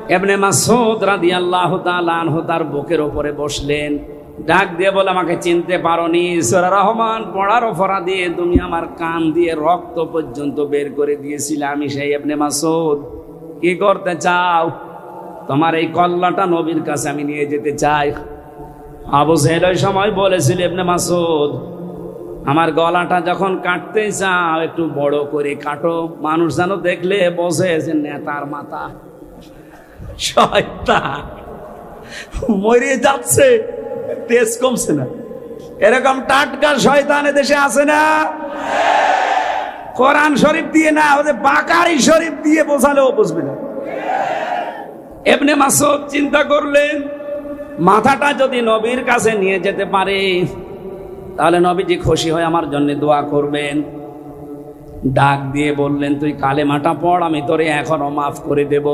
ইবনে মাসউদ রাদিয়াল্লাহু তাআলা আনহু তার বুকের উপরে বসলেন, ডাক দিয়ে বলে, আমাকে চিনতে পারোনি? সূরা রহমান পড়ার অপরাধে তুমি আমার কান দিয়ে রক্ত পর্যন্ত বের করে দিয়েছিলে। আমি সেই ইবনে মাসউদ। কি করতে চাও? তোমার এই কল্লাটা নবীর কাছে আমি নিয়ে যেতে চাই। আবু জেহেল ওই সময় বলেছিল, ইবনে মাসউদ, আমার গলাটা যখন কাটতে চাও একটু বড় করে কাটো, মানুষ যেন দেখলে বসে যে নেতার মাথা। শয়তান মরে যাচ্ছে, তেজ কমছে না। এরকম টাটকা শয়তান দেশে আছে না? কোরআন শরীফ দিয়ে না, ওদের বাকারি শরীফ দিয়ে বোঝালেও বুঝবে না। ইবনে মাসউদ চিন্তা করলেন, মাথাটা যদি নবীর কাছে নিয়ে যেতে পারে তাহলে নবীজি খুশি হয়ে আমার জন্য দোয়া করবেন। ডাক দিয়ে বললেন, তুই কালেমাটা পড়, আমি তোরে এখনো মাফ করে দেব।